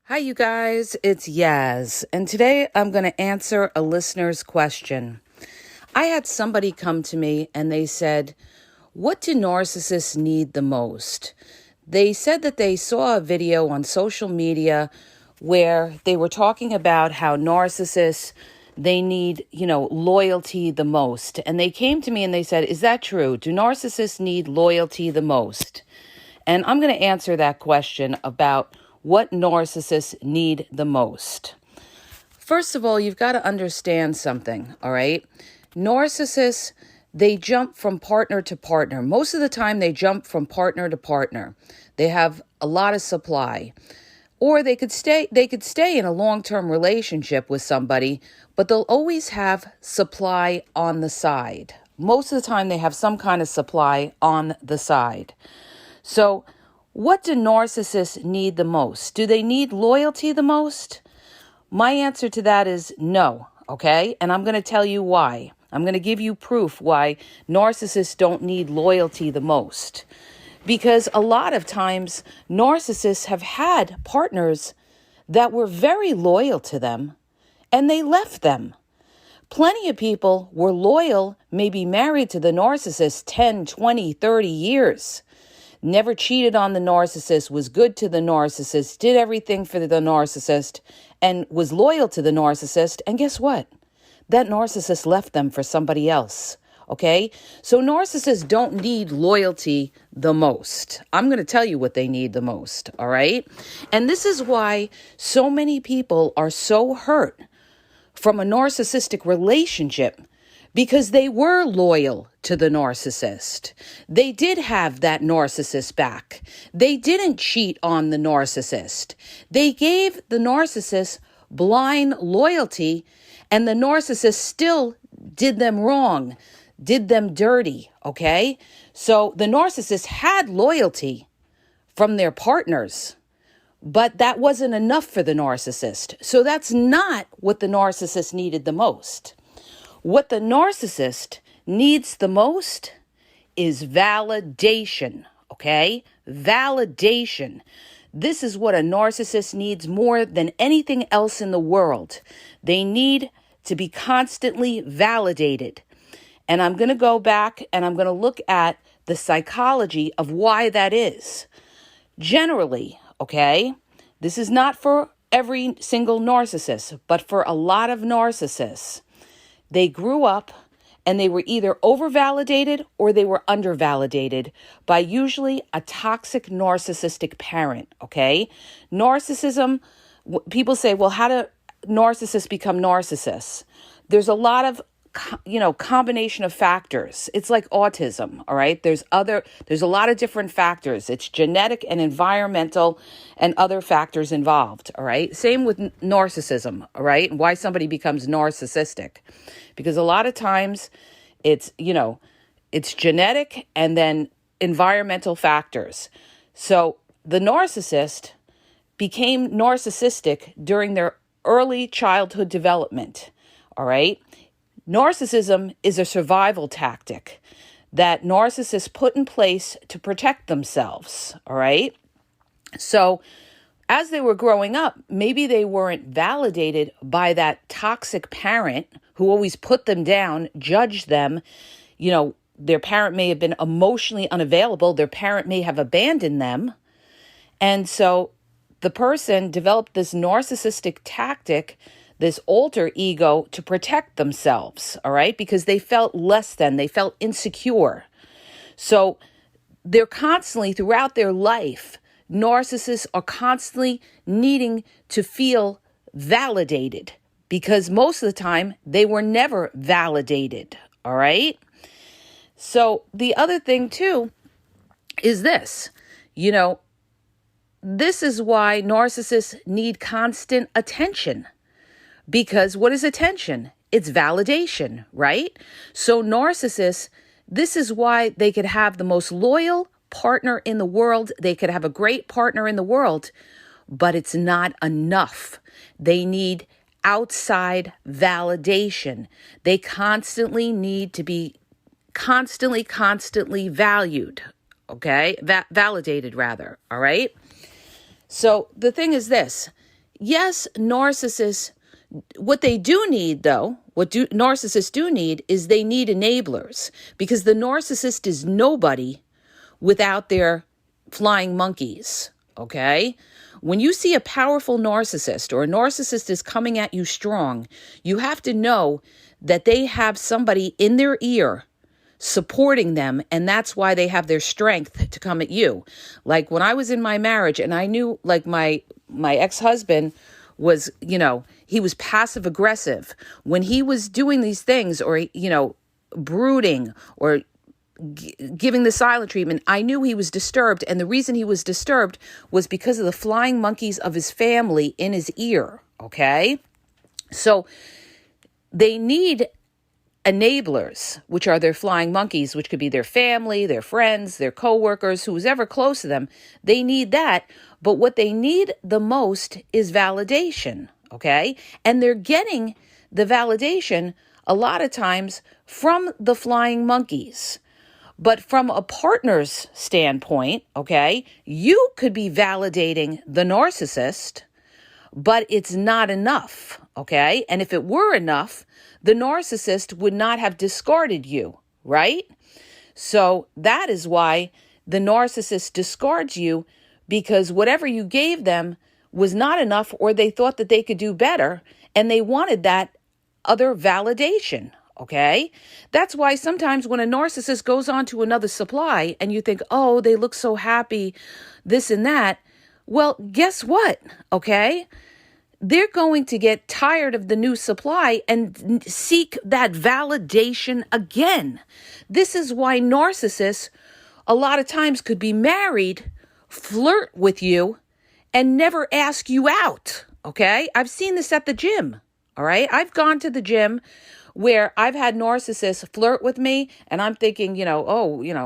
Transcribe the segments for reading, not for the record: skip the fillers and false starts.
Hi, you guys. It's Yaz, and today I'm going to answer a listener's question. I had somebody come to me and they said, "What do narcissists need the most?" They said that they saw a video on social media where they were talking about how narcissists, they need, loyalty the most. And they came to me and they said, "Is that true? Do narcissists need loyalty the most?" And I'm going to answer that question about what narcissists need the most. First of all, you've got to understand something, all right? Narcissists, they jump from partner to partner. Most of the time, they jump from partner to partner. They have a lot of supply. Or they could stay in a long-term relationship with somebody, but they'll always have supply on the side. Most of the time, they have some kind of supply on the side. So, what do narcissists need the most? Do they need loyalty the most? My answer to that is no, okay? And I'm going to tell you why. I'm going to give you proof why narcissists don't need loyalty the most. Because a lot of times, narcissists have had partners that were very loyal to them, and they left them. Plenty of people were loyal, maybe married to the narcissist 10, 20, 30 years. Never cheated on the narcissist, was good to the narcissist, did everything for the narcissist, and was loyal to the narcissist. And guess what? That narcissist left them for somebody else. Okay? So narcissists don't need loyalty the most. I'm going to tell you what they need the most. All right? And this is why so many people are so hurt from a narcissistic relationship, because they were loyal to the narcissist. They did have that narcissist back. They didn't cheat on the narcissist. They gave the narcissist blind loyalty, and the narcissist still did them wrong, did them dirty, okay? So the narcissist had loyalty from their partners, but that wasn't enough for the narcissist. So that's not what the narcissist needed the most. What the narcissist needs the most is validation, okay? Validation. This is what a narcissist needs more than anything else in the world. They need to be constantly validated. And I'm going to go back and I'm going to look at the psychology of why that is. Generally, okay, this is not for every single narcissist, but for a lot of narcissists. They grew up and they were either overvalidated or they were undervalidated by usually a toxic narcissistic parent, okay? Narcissism, people say, well, how do narcissists become narcissists? There's a lot of combination of factors. It's like autism, all right? There's a lot of different factors. It's genetic and environmental and other factors involved, all right? Same with narcissism, all right? And why somebody becomes narcissistic. Because a lot of times it's genetic and then environmental factors. So the narcissist became narcissistic during their early childhood development, all right? Narcissism is a survival tactic that narcissists put in place to protect themselves, all right? So as they were growing up, maybe they weren't validated by that toxic parent who always put them down, judged them. Their parent may have been emotionally unavailable. Their parent may have abandoned them. And so the person developed this narcissistic tactic, this alter ego, to protect themselves, all right? Because they felt less than, they felt insecure. So they're constantly, throughout their life, narcissists are constantly needing to feel validated because most of the time they were never validated, all right? So the other thing too is this, this is why narcissists need constant attention. Because what is attention? It's validation, right? So narcissists, this is why they could have the most loyal partner in the world. They could have a great partner in the world, but it's not enough. They need outside validation. They constantly need to be constantly valued, okay? Validated rather, all right? So the thing is this, Yes, narcissists, what they do need though, narcissists do need is they need enablers, because the narcissist is nobody without their flying monkeys, okay? When you see a powerful narcissist or a narcissist is coming at you strong, you have to know that they have somebody in their ear supporting them, and that's why they have their strength to come at you. Like when I was in my marriage and I knew like my ex-husband was, he was passive aggressive. When he was doing these things or, brooding or giving the silent treatment, I knew he was disturbed. And the reason he was disturbed was because of the flying monkeys of his family in his ear. Okay. So they need enablers, which are their flying monkeys, which could be their family, their friends, their coworkers, who's ever close to them. They need that. But what they need the most is validation. Okay. And they're getting the validation a lot of times from the flying monkeys. But from a partner's standpoint, okay, you could be validating the narcissist, but it's not enough, okay? And if it were enough, the narcissist would not have discarded you, right? So that is why the narcissist discards you, because whatever you gave them was not enough, or they thought that they could do better, and they wanted that other validation. Okay, that's why sometimes when a narcissist goes on to another supply and you think, oh, they look so happy, this and that. Well, guess what? Okay, they're going to get tired of the new supply and seek that validation again. This is why narcissists a lot of times could be married, flirt with you, and never ask you out. Okay, I've seen this at the gym. All right, I've gone to the gym where I've had narcissists flirt with me and I'm thinking, they're going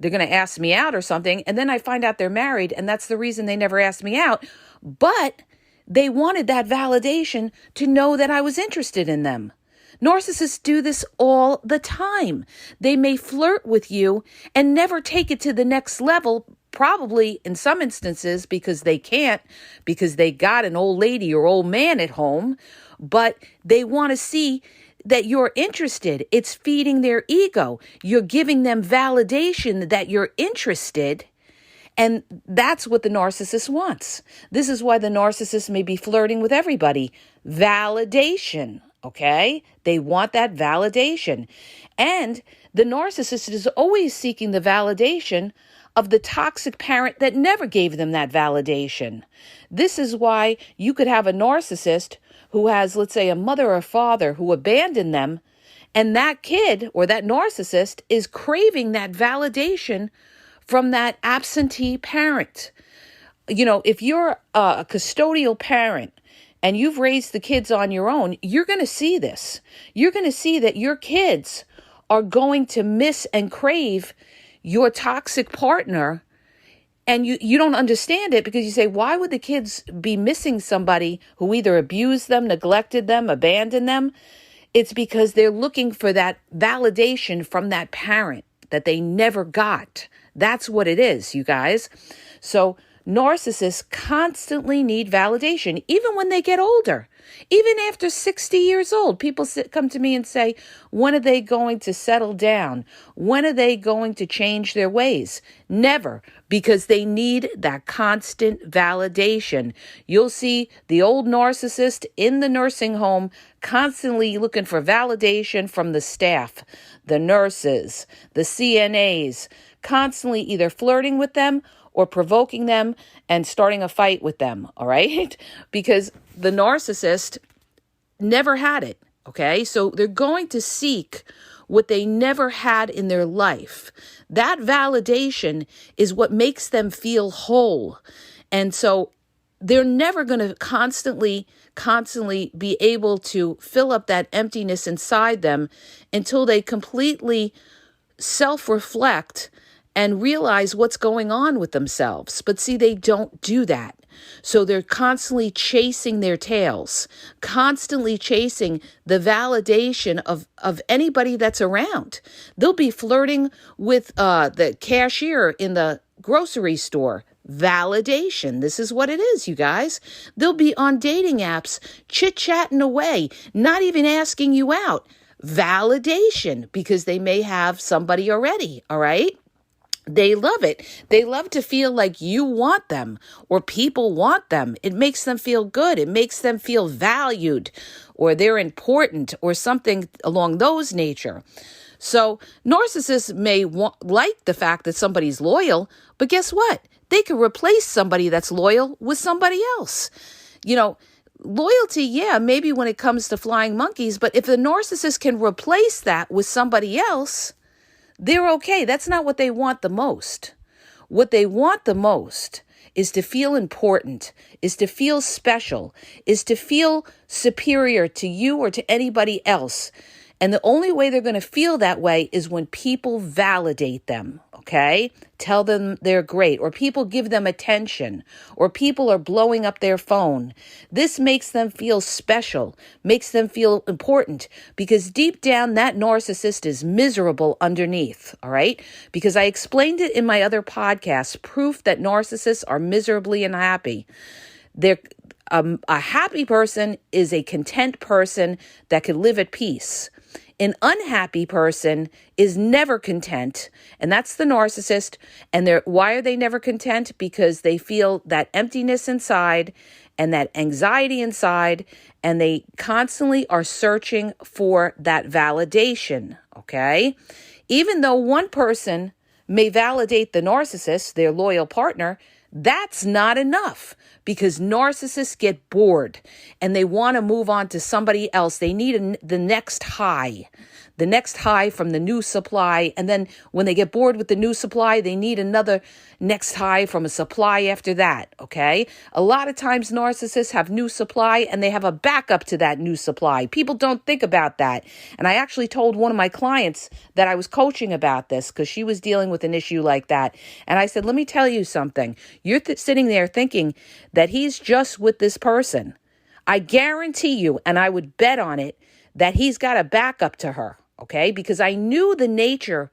to ask me out or something. And then I find out they're married and that's the reason they never asked me out. But they wanted that validation to know that I was interested in them. Narcissists do this all the time. They may flirt with you and never take it to the next level, probably in some instances because they can't, because they got an old lady or old man at home, but they want to see that you're interested. It's feeding their ego. You're giving them validation that you're interested. And that's what the narcissist wants. This is why the narcissist may be flirting with everybody. Validation, okay? They want that validation. And the narcissist is always seeking the validation of the toxic parent that never gave them that validation. This is why you could have a narcissist who has, let's say, a mother or father who abandoned them, and that kid or that narcissist is craving that validation from that absentee parent. If you're a custodial parent and you've raised the kids on your own, you're going to see this. You're going to see that your kids are going to miss and crave your toxic partner. And you don't understand it because you say, why would the kids be missing somebody who either abused them, neglected them, abandoned them? It's because they're looking for that validation from that parent that they never got. That's what it is, you guys. So narcissists constantly need validation, even when they get older. Even after 60 years old, people come to me and say, when are they going to settle down? When are they going to change their ways? Never, because they need that constant validation. You'll see the old narcissist in the nursing home constantly looking for validation from the staff, the nurses, the CNAs, constantly either flirting with them or provoking them and starting a fight with them, all right? Because the narcissist never had it, okay? So they're going to seek what they never had in their life. That validation is what makes them feel whole. And so they're never going to constantly be able to fill up that emptiness inside them until they completely self-reflect and realize what's going on with themselves. But see, they don't do that. So they're constantly chasing their tails, constantly chasing the validation of anybody that's around. They'll be flirting with the cashier in the grocery store. Validation. This is what it is, you guys. They'll be on dating apps, chit-chatting away, not even asking you out. Validation, because they may have somebody already, all right? They love it. They love to feel like you want them or people want them. It makes them feel good. It makes them feel valued or they're important or something along those nature. So narcissists may like the fact that somebody's loyal, but guess what? They can replace somebody that's loyal with somebody else. Loyalty, yeah, maybe when it comes to flying monkeys, but if the narcissist can replace that with somebody else, they're okay. That's not what they want the most. What they want the most is to feel important, is to feel special, is to feel superior to you or to anybody else. And the only way they're going to feel that way is when people validate them, okay? Tell them they're great, or people give them attention, or people are blowing up their phone. This makes them feel special, makes them feel important, because deep down, that narcissist is miserable underneath, all right? Because I explained it in my other podcast, proof that narcissists are miserably unhappy. A happy person is a content person that can live at peace. An unhappy person is never content, and that's the narcissist. And why are they never content? Because they feel that emptiness inside and that anxiety inside, and they constantly are searching for that validation, okay? Even though one person may validate the narcissist, their loyal partner, that's not enough, because narcissists get bored and they want to move on to somebody else. They need the next high from the new supply. And then when they get bored with the new supply, they need another next high from a supply after that. Okay. A lot of times narcissists have new supply and they have a backup to that new supply. People don't think about that. And I actually told one of my clients that I was coaching about this because she was dealing with an issue like that. And I said, let me tell you something. You're sitting there thinking that he's just with this person. I guarantee you, and I would bet on it, that he's got a backup to her, okay? Because I knew the nature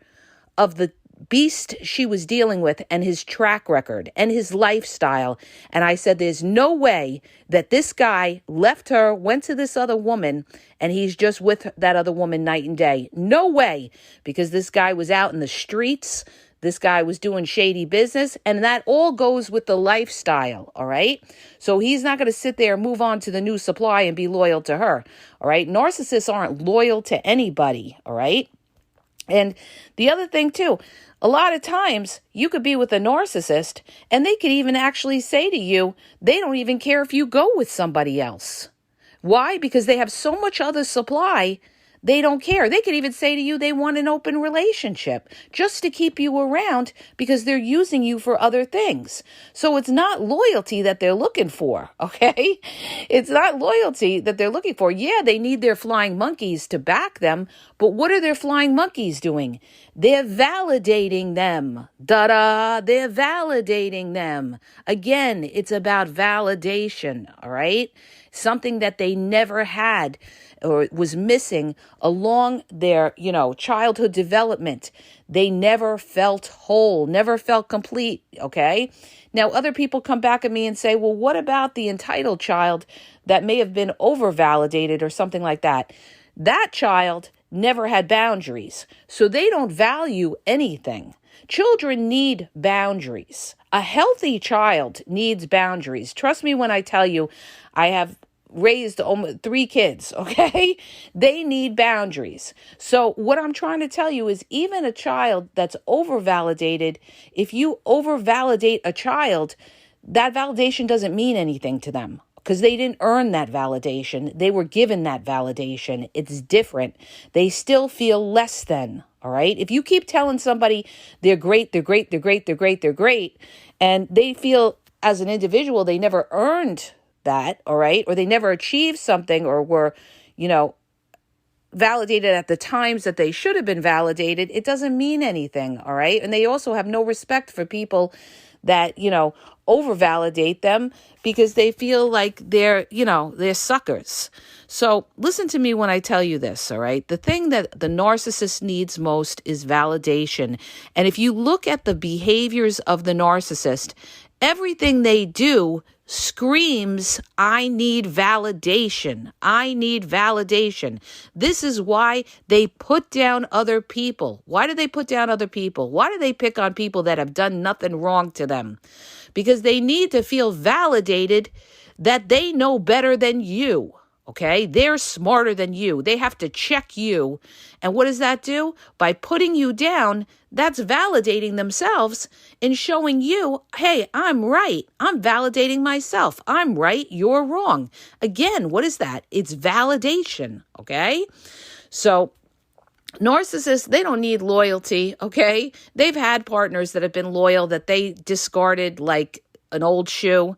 of the beast she was dealing with and his track record and his lifestyle. And I said, there's no way that this guy left her, went to this other woman, and he's just with that other woman night and day. No way, because this guy was out in the streets. This guy was doing shady business, and that all goes with the lifestyle, all right? So he's not going to sit there and move on to the new supply and be loyal to her, all right? Narcissists aren't loyal to anybody, all right? And the other thing, too, a lot of times you could be with a narcissist, and they could even actually say to you, they don't even care if you go with somebody else. Why? Because they have so much other supply. They don't care. They could even say to you they want an open relationship just to keep you around because they're using you for other things. So it's not loyalty that they're looking for, okay? It's not loyalty that they're looking for. Yeah, they need their flying monkeys to back them, but what are their flying monkeys doing? They're validating them. Da-da, they're validating them. Again, it's about validation, all right? Something that they never had or was missing along their, childhood development. They never felt whole, never felt complete, okay? Now, other people come back at me and say, well, what about the entitled child that may have been over-validated or something like that? That child never had boundaries, so they don't value anything. Children need boundaries. A healthy child needs boundaries. Trust me when I tell you, I have raised almost 3 kids, okay? They need boundaries. So what I'm trying to tell you is even a child that's over-validated, if you over-validate a child, that validation doesn't mean anything to them because they didn't earn that validation. They were given that validation. It's different. They still feel less than, all right? If you keep telling somebody they're great, they're great, they're great, they're great, they're great, and they feel as an individual they never earned that, all right, or they never achieved something or were, validated at the times that they should have been validated, it doesn't mean anything, all right? And they also have no respect for people that, over-validate them because they feel like they're suckers. So listen to me when I tell you this, all right? The thing that the narcissist needs most is validation. And if you look at the behaviors of the narcissist, Everything they do screams, I need validation. I need validation. This is why they put down other people. Why do they put down other people? Why do they pick on people that have done nothing wrong to them? Because they need to feel validated that they know better than you. Okay, they're smarter than you. They have to check you. And what does that do? By putting you down, that's validating themselves and showing you, hey, I'm right. I'm validating myself. I'm right. You're wrong. Again, what is that? It's validation. Okay, so narcissists, they don't need loyalty. Okay, they've had partners that have been loyal that they discarded like an old shoe.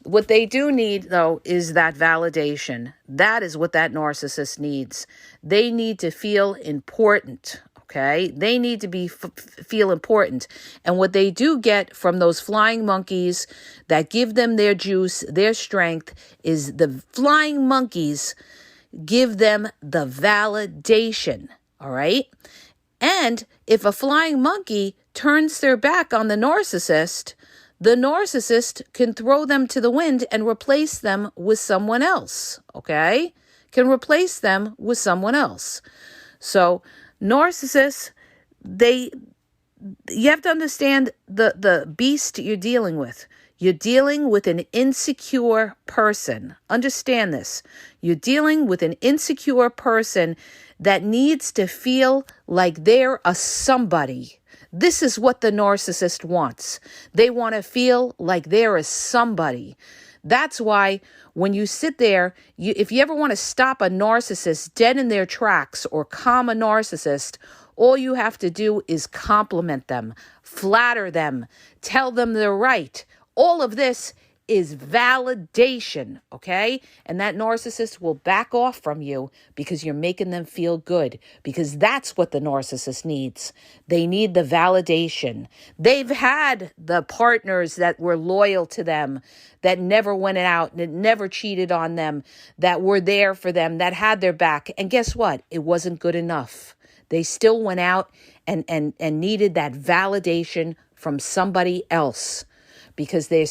What they do need, though, is that validation. That is what that narcissist needs. They need to feel important, okay? They need to feel important. And what they do get from those flying monkeys that give them their juice, their strength, is the flying monkeys give them the validation, all right? And if a flying monkey turns their back on the narcissist can throw them to the wind and replace them with someone else, okay? Can replace them with someone else. So narcissists, you have to understand the beast you're dealing with. You're dealing with an insecure person. Understand this. You're dealing with an insecure person that needs to feel like they're a somebody. This is what the narcissist wants. They want to feel like there is somebody. That's why when you sit there, if you ever want to stop a narcissist dead in their tracks or calm a narcissist, all you have to do is compliment them, flatter them, tell them they're right. All of this is validation, okay? And that narcissist will back off from you because you're making them feel good, because that's what the narcissist needs. They need the validation. They've had the partners that were loyal to them, that never went out, that never cheated on them, that were there for them, that had their back. And guess what? It wasn't good enough. They still went out and needed that validation from somebody else. Because they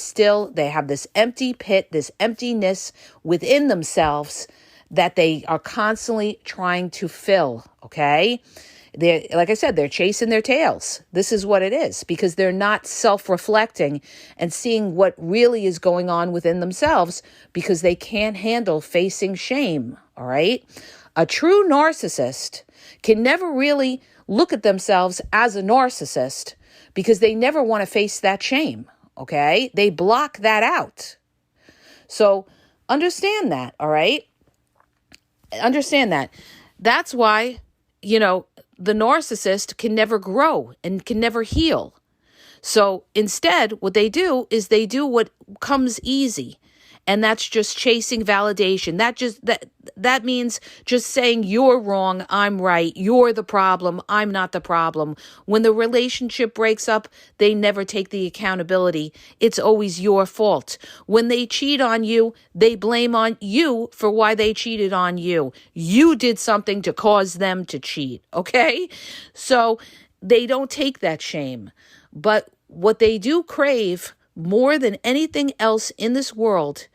have this empty pit, this emptiness within themselves that they are constantly trying to fill, okay? Like I said, they're chasing their tails. This is what it is, because they're not self-reflecting and seeing what really is going on within themselves, because they can't handle facing shame, all right? A true narcissist can never really look at themselves as a narcissist because they never want to face that shame. Okay, they block that out. So understand that, all right? Understand that. That's why, the narcissist can never grow and can never heal. So instead, what they do is they do what comes easy. And that's just chasing validation. That means just saying you're wrong, I'm right, you're the problem, I'm not the problem. When the relationship breaks up, they never take the accountability. It's always your fault. When they cheat on you, they blame on you for why they cheated on you. You did something to cause them to cheat, okay? So they don't take that shame. But what they do crave more than anything else in this world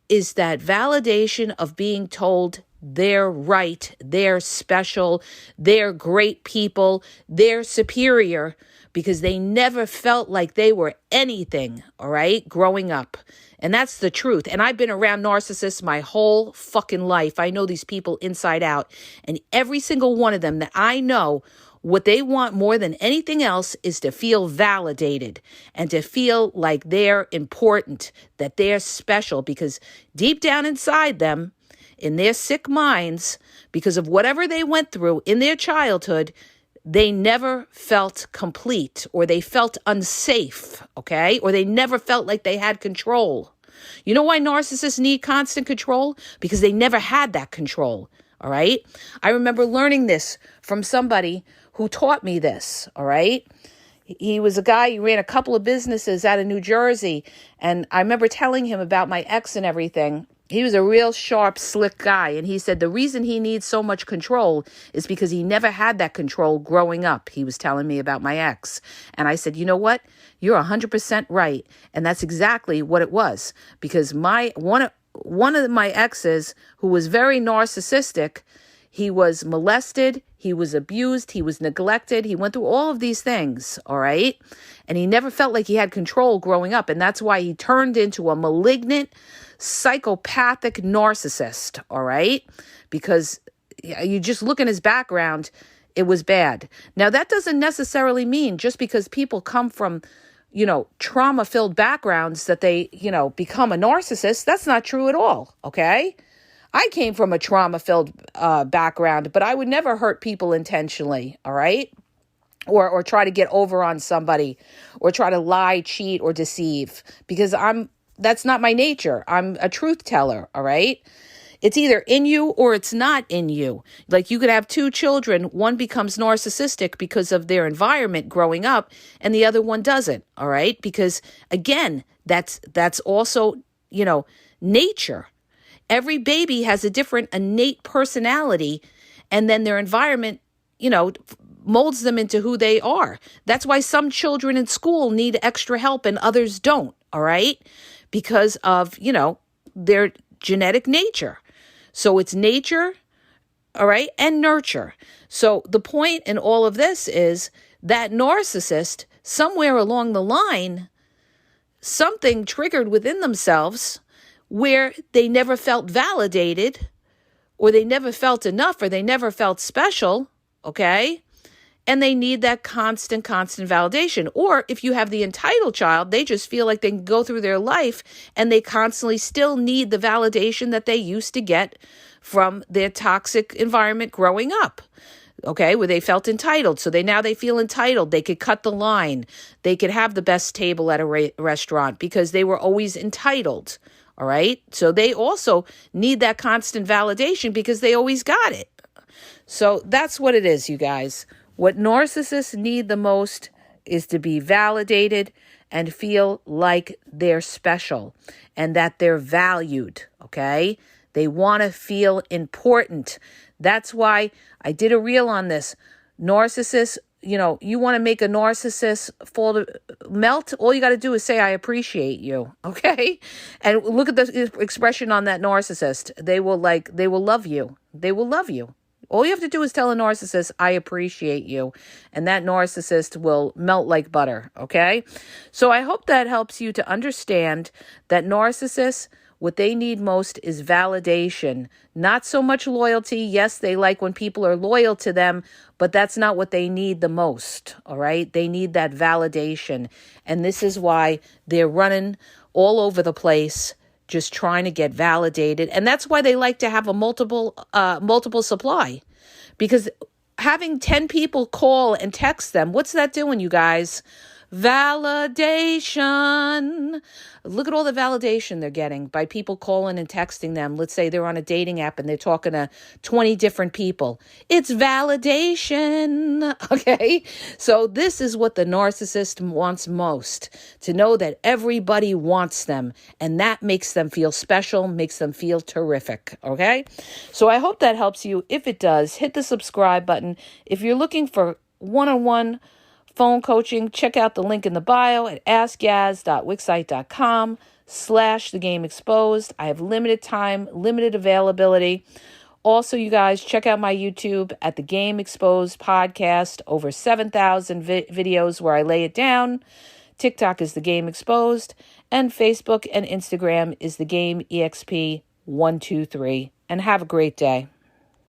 is that validation of being told they're right, they're special, they're great people, they're superior, because they never felt like they were anything, all right, growing up. And that's the truth. And I've been around narcissists my whole fucking life. I know these people inside out. And every single one of them that I know, what they want more than anything else is to feel validated and to feel like they're important, that they're special, because deep down inside them, in their sick minds, because of whatever they went through in their childhood, they never felt complete, or they felt unsafe, okay? Or they never felt like they had control. You know why narcissists need constant control? Because they never had that control, all right? I remember learning this from somebody who taught me this, all right? He was a guy, he ran a couple of businesses out of New Jersey, and I remember telling him about my ex and everything, He was a real sharp, slick guy. And he said the reason he needs so much control is because he never had that control growing up. He was telling me about my ex. And I said, you know what? You're 100% right. And that's exactly what it was. Because one of my exes, who was very narcissistic, he was molested, he was abused, he was neglected, he went through all of these things, all right? And he never felt like he had control growing up. And that's why he turned into a malignant, psychopathic narcissist, all right? Because you just look in his background, it was bad. Now, that doesn't necessarily mean just because people come from, trauma-filled backgrounds that they, become a narcissist. That's not true at all, okay? I came from a trauma-filled background, but I would never hurt people intentionally, all right? Or try to get over on somebody, or try to lie, cheat, or deceive, because that's not my nature. I'm a truth teller, all right? It's either in you or it's not in you. Like, you could have two children. One becomes narcissistic because of their environment growing up, and the other one doesn't, all right? Because, again, that's also, nature. Every baby has a different innate personality, and then their environment, molds them into who they are. That's why some children in school need extra help and others don't, all right? Because of, their genetic nature. So it's nature, all right, and nurture. So the point in all of this is that narcissist, somewhere along the line, something triggered within themselves where they never felt validated, or they never felt enough, or they never felt special, okay? And they need that constant validation. Or if you have the entitled child, they just feel like they can go through their life and they constantly still need the validation that they used to get from their toxic environment growing up, okay, where they felt entitled. So now they feel entitled. They could cut the line. They could have the best table at a restaurant because they were always entitled. All right. So they also need that constant validation because they always got it. So that's what it is, you guys. What narcissists need the most is to be validated and feel like they're special and that they're valued. Okay. They want to feel important. That's why I did a reel on this. Narcissists, you want to make a narcissist melt, all you got to do is say, I appreciate you, okay? And look at the expression on that narcissist. They will love you. They will love you. All you have to do is tell a narcissist, I appreciate you. And that narcissist will melt like butter, okay? So I hope that helps you to understand that narcissists, what they need most is validation, not so much loyalty. Yes, they like when people are loyal to them, but that's not what they need the most, all right? They need that validation. And this is why they're running all over the place, just trying to get validated. And that's why they like to have a multiple supply, because having 10 people call and text them, what's that doing, you guys? Validation. Look at all the validation they're getting by people calling and texting them. Let's say they're on a dating app and they're talking to 20 different people. It's validation. Okay. So this is what the narcissist wants most, to know that everybody wants them, and that makes them feel special, makes them feel terrific. Okay. So I hope that helps you. If it does, hit the subscribe button. If you're looking for one-on-one phone coaching, check out the link in the bio at askyaz.wixsite.com/thegameexposed. I have limited time, limited availability. Also, you guys, check out my YouTube at The Game Exposed Podcast. Over 7,000 videos where I lay it down. TikTok is The Game Exposed. And Facebook and Instagram is The Game EXP123. And have a great day.